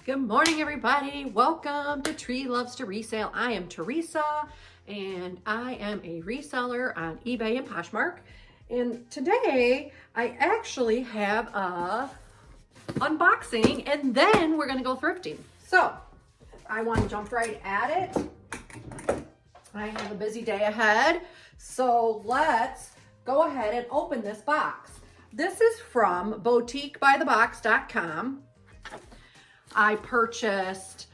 Good morning, everybody. Welcome to Tree Loves to Resale. I am Teresa, and I am a reseller on eBay and Poshmark. And today, I actually have a unboxing, and then we're gonna go thrifting. So, I want to jump right at it. I have a busy day ahead, so let's go ahead and open this box. This is from boutiquebythebox.com. I purchased,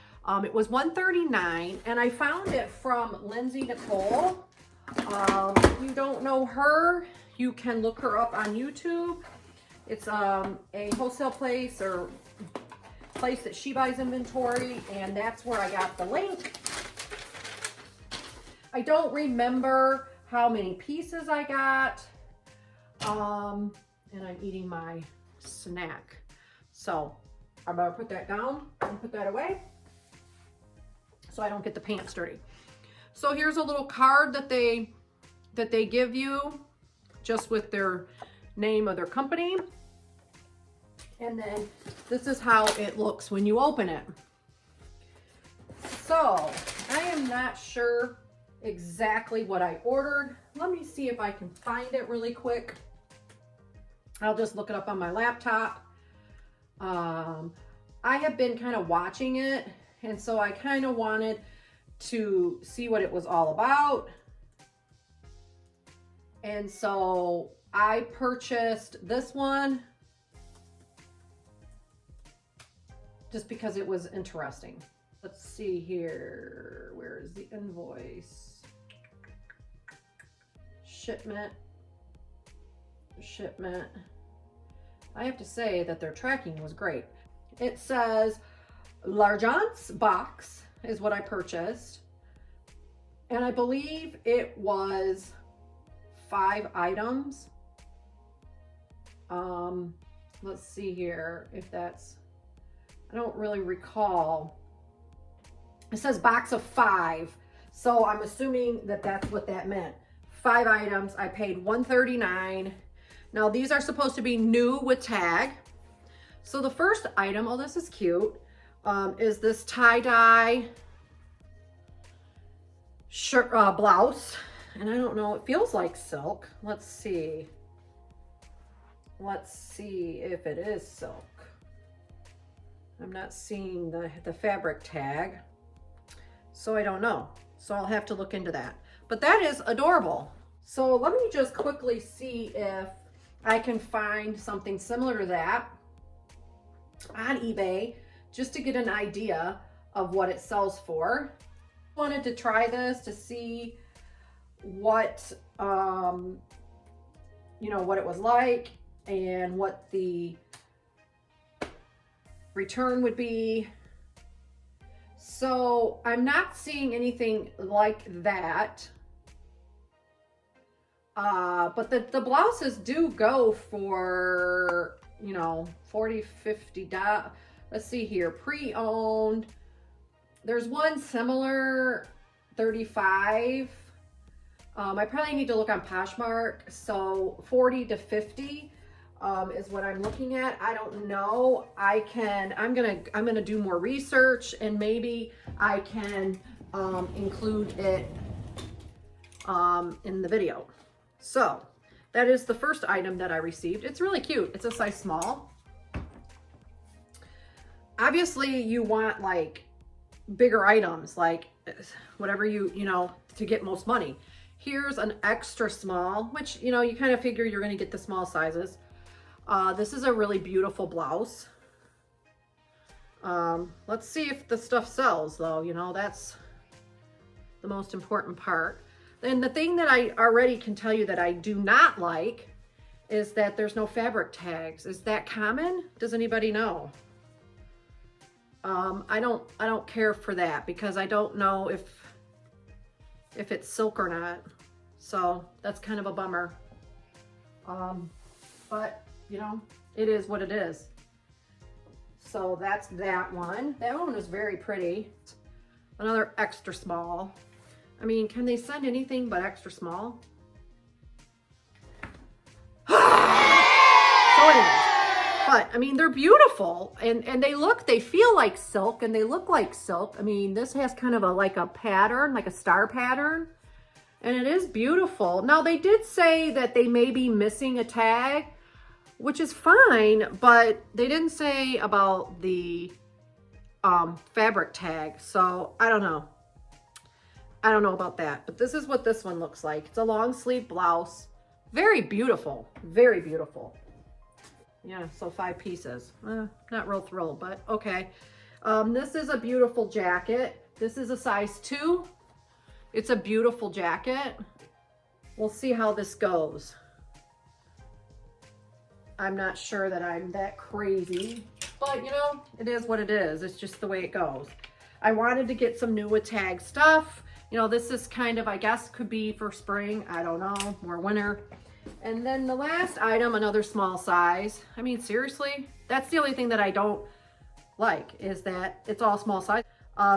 it was $139, and I found it from Lindsay Nicole. If you don't know her, you can look her up on YouTube. It's a wholesale place or place that she buys inventory, and that's where I got the link. I don't remember how many pieces I got, and I'm eating my snack. So I'm gonna put that down and put that away so I don't get the pants dirty. So here's a little card that they give you just with their name of their company. And then this is how it looks when you open it. So I am not sure exactly what I ordered. Let me see if I can find it really quick. I'll just look it up on my laptop. I have been kind of watching it, and so I kind of wanted to see what it was all about. And so I purchased this one just because it was interesting. Let's see here. Where is the invoice? Shipment. I have to say that their tracking was great. It says L'Argent's box is what I purchased. And I believe it was 5 items. Let's see here if that's, I don't really recall. It says box of 5. So I'm assuming that that's what that meant. 5 items. I paid $139. Now these are supposed to be new with tag. So the first item, oh, this is cute, is this tie-dye shirt, blouse. And I don't know, it feels like silk. Let's see. Let's see if it is silk. I'm not seeing the fabric tag, so I don't know. So I'll have to look into that. But that is adorable. So let me just quickly see if I can find something similar to that on eBay just to get an idea of what it sells for. Wanted to try this to see what what it was like and what the return would be. So I'm not seeing anything like that. But the blouses do go for, $40, $50. Let's see here, pre-owned. There's one similar, $35. I probably need to look on Poshmark. So $40 to $50 is what I'm looking at. I don't know. I'm gonna do more research, and maybe I can include it in the video. So that is the first item that I received. It's really cute. It's a size small. Obviously you want like bigger items, like whatever to get most money. Here's an extra small, which, you kind of figure you're going to get the small sizes. This is a really beautiful blouse. Let's see if the stuff sells though, that's the most important part. And the thing that I already can tell you that I do not like is that there's no fabric tags. Is that common? Does anybody know? I don't care for that because I don't know if it's silk or not. So that's kind of a bummer. But it is what it is. So that's that one. That one was very pretty. Another extra small. I mean, can they send anything but extra small? So anyways, But I mean, they're beautiful, and they feel like silk, and they look like silk. I mean, this has kind of like a pattern, like a star pattern, and it is beautiful. Now, they did say that they may be missing a tag, which is fine, but they didn't say about the fabric tag. So I don't know. I don't know about that, but this is what this one looks like. It's a long sleeve blouse. Very beautiful, very beautiful. Yeah, so 5 pieces. Not real thrilled, but okay. This is a beautiful jacket. This is a size 2. It's a beautiful jacket. We'll see how this goes. I'm not sure that I'm that crazy, but you know, it is what it is. It's just the way it goes. I wanted to get some new with tag stuff. You know, this is kind of, I guess, could be for spring. I don't know, more winter. And then the last item, another small size. I mean, seriously, that's the only thing that I don't like, is that it's all small size.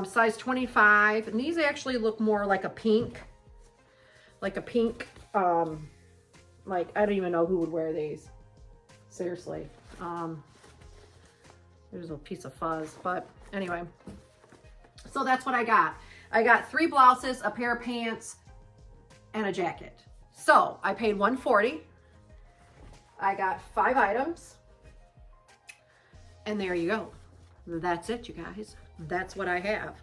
Size 25, and these actually look more like a pink. Like a pink, like, I don't even know who would wear these. Seriously. There's a piece of fuzz, but anyway. So that's what I got. I got 3 blouses, a pair of pants, and a jacket. So I paid $140. I got 5 items. And there you go. That's it, you guys. That's what I have.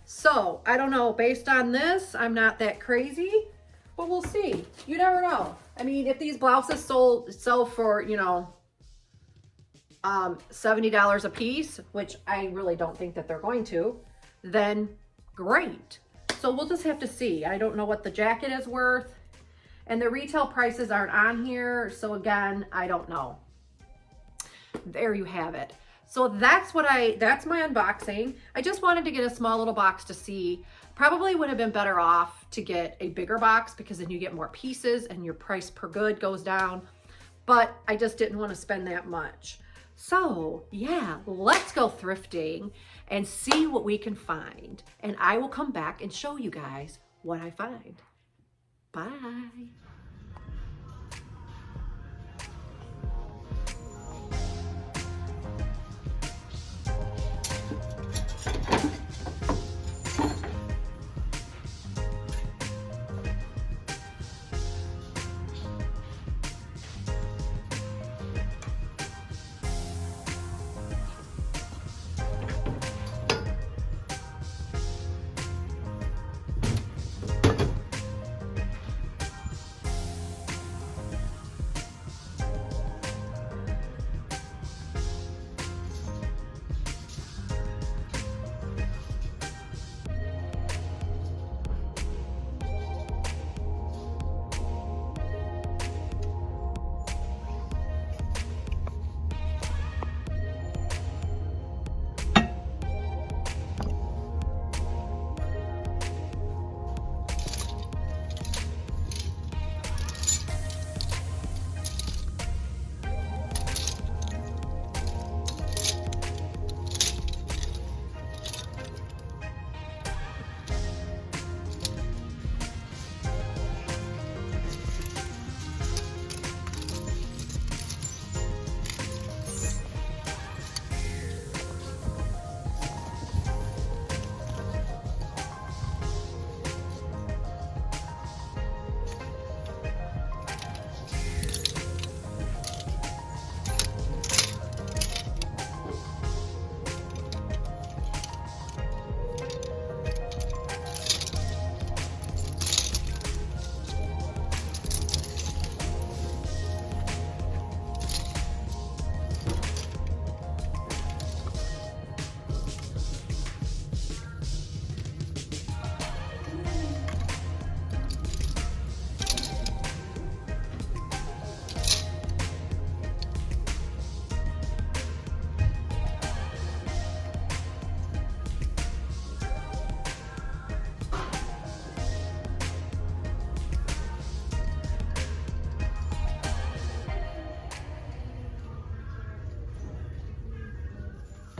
So I don't know, based on this, I'm not that crazy, but we'll see. You never know. I mean, if these blouses sell for, you know, $70 a piece, which I really don't think that they're going to, then great. So we'll just have to see. I don't know what the jacket is worth, and the retail prices aren't on here. So again, I don't know. There you have it. So that's my unboxing. I just wanted to get a small little box to see. Probably would have been better off to get a bigger box, because then you get more pieces and your price per good goes down. But I just didn't want to spend that much. So yeah, let's go thrifting and see what we can find. And I will come back and show you guys what I find. Bye.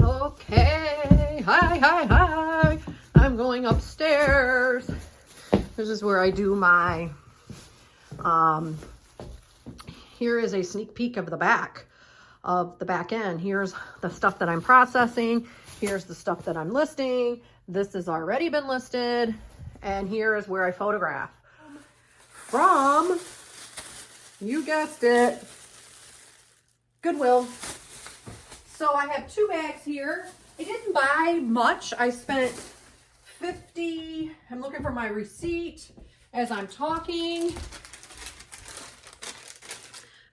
Okay, hi. I'm going upstairs. This is where I do my, here is a sneak peek of the back. of the back end. Here's the stuff that I'm processing. Here's the stuff that I'm listing. This has already been listed. And here is where I photograph. From, you guessed it, Goodwill. So I have 2 bags here. I didn't buy much. I spent 50, I'm looking for my receipt as I'm talking.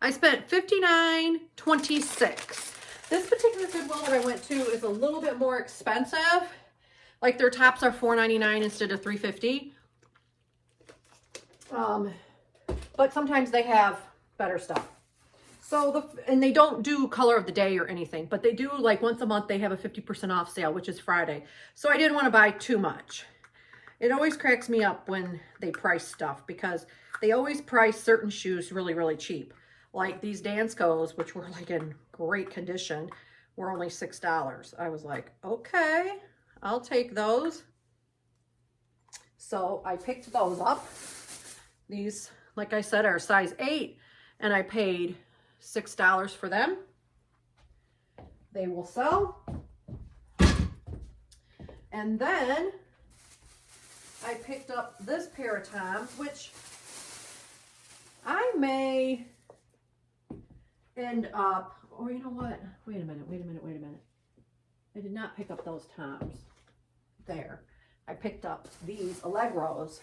I spent $59.26. This particular Goodwill that I went to is a little bit more expensive. Like their tops are $4.99 instead of $3.50. But sometimes they have better stuff. So and they don't do color of the day or anything, but they do, like, once a month they have a 50% off sale, which is Friday. So I didn't want to buy too much. It always cracks me up when they price stuff, because they always price certain shoes really, really cheap. Like these Danskos, which were like in great condition, were only $6. I was like, okay, I'll take those. So I picked those up. These, like I said, are size 8, and I paid $6 for them. They will sell. And then I picked up this pair of Toms, which I may end up, or you know what? Wait a minute. I did not pick up those Toms. There. I picked up these Allegrias.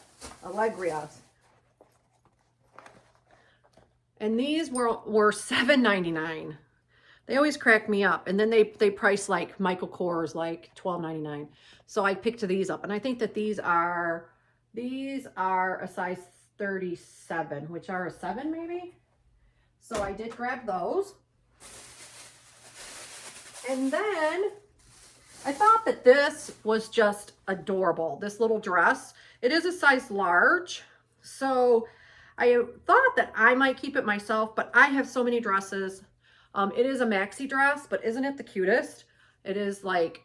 And these were $7.99. They always crack me up. And then they price like Michael Kors like $12.99. So I picked these up. And I think that these are a size 37, which are a 7 maybe. So I did grab those. And then I thought that this was just adorable. This little dress. It is a size large. So I thought that I might keep it myself, but I have so many dresses. It is a maxi dress, but isn't it the cutest? It is like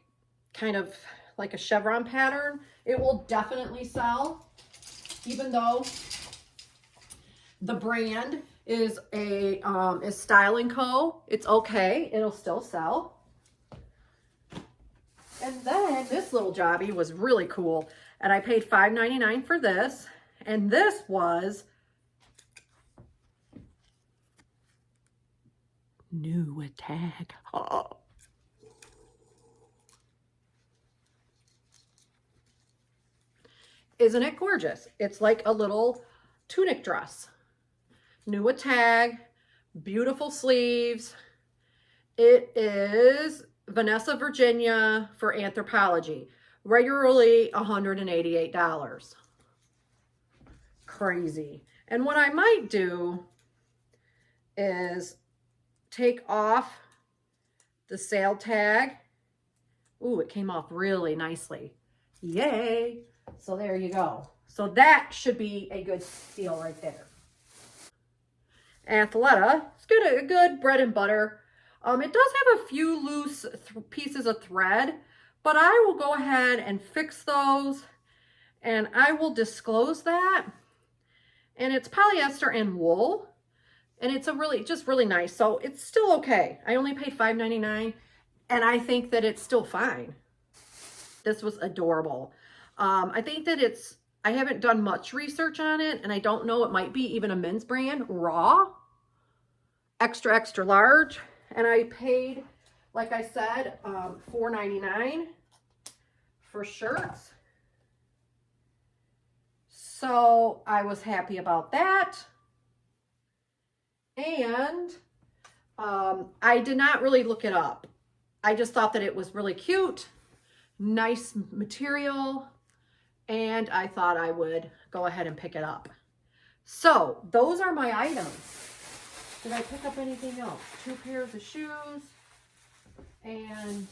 kind of like a chevron pattern. It will definitely sell, even though the brand is Style & Co. It's okay. It'll still sell. And then this little jobby was really cool. And I paid $5.99 for this. And this was new a tag. Oh. Isn't it gorgeous? It's like a little tunic dress. New a tag, beautiful sleeves. It is Vanessa, Virginia for Anthropologie. Regularly $188. Crazy. And what I might do is take off the sale tag. Ooh, it came off really nicely. Yay. So there you go. So that should be a good steal right there. Athleta, it's good, a good bread and butter. It does have a few loose pieces of thread, but I will go ahead and fix those, and I will disclose that. And it's polyester and wool, and it's just really nice. So it's still okay. I only paid $5.99, and I think that it's still fine. This was adorable. I think that I haven't done much research on it, and I don't know, it might be even a men's brand, Raw, extra, extra large. And I paid, like I said, $4.99 for shirts. So I was happy about that. And I did not really look it up. I just thought that it was really cute, nice material, and I thought I would go ahead and pick it up. So those are my items. Did I pick up anything else? 2 pairs of shoes, and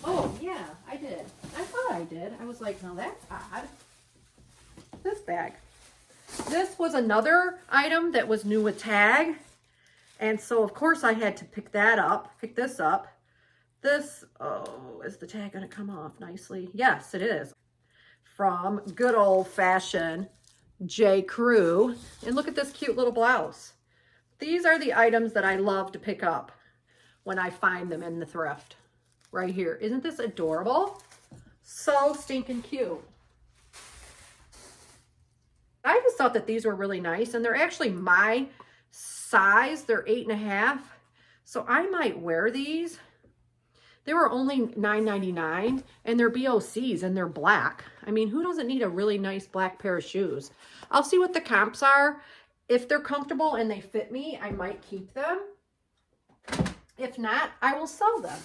oh yeah, I did. I thought I did. I was like, no, that's odd. This bag. This was another item that was new with tag, and so of course I had to pick this up. This, oh, is the tag gonna come off nicely? Yes, it is. From good old fashioned J. Crew. And look at this cute little blouse. These are the items that I love to pick up. when I find them in the thrift. Right here. Isn't this adorable? So stinking cute. I just thought that these were really nice, and they're actually my size. They're 8.5. So I might wear these. They were only $9.99, and they're BOCs, and they're black. I mean, who doesn't need a really nice black pair of shoes? I'll see what the comps are. If they're comfortable and they fit me, I might keep them. If not, I will sell them.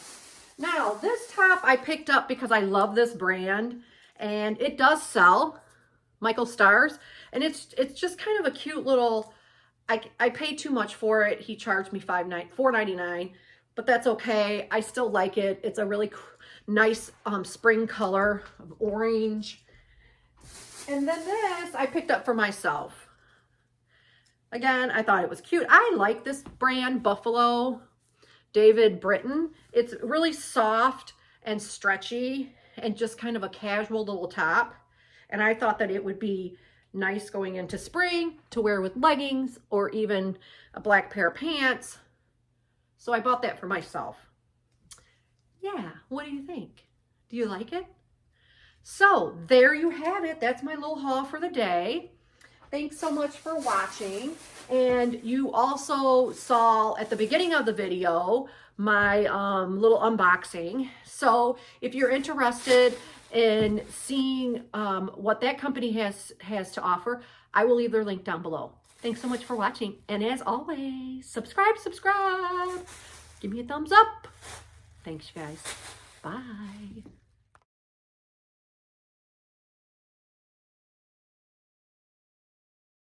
Now, this top I picked up because I love this brand, and it does sell, Michael Stars, and it's just kind of a cute little, I paid too much for it. He charged me $4.99, but that's okay. I still like it. It's a really nice spring color of orange. And then this I picked up for myself. Again, I thought it was cute. I like this brand, Buffalo David Britton. It's really soft and stretchy and just kind of a casual little top. And I thought that it would be nice going into spring to wear with leggings or even a black pair of pants. So I bought that for myself. Yeah, what do you think? Do you like it? So there you have it. That's my little haul for the day. Thanks so much for watching. And you also saw at the beginning of the video my little unboxing. So if you're interested in seeing what that company has to offer, I will leave their link down below. Thanks so much for watching. And as always, subscribe. Give me a thumbs up. Thanks, you guys. Bye.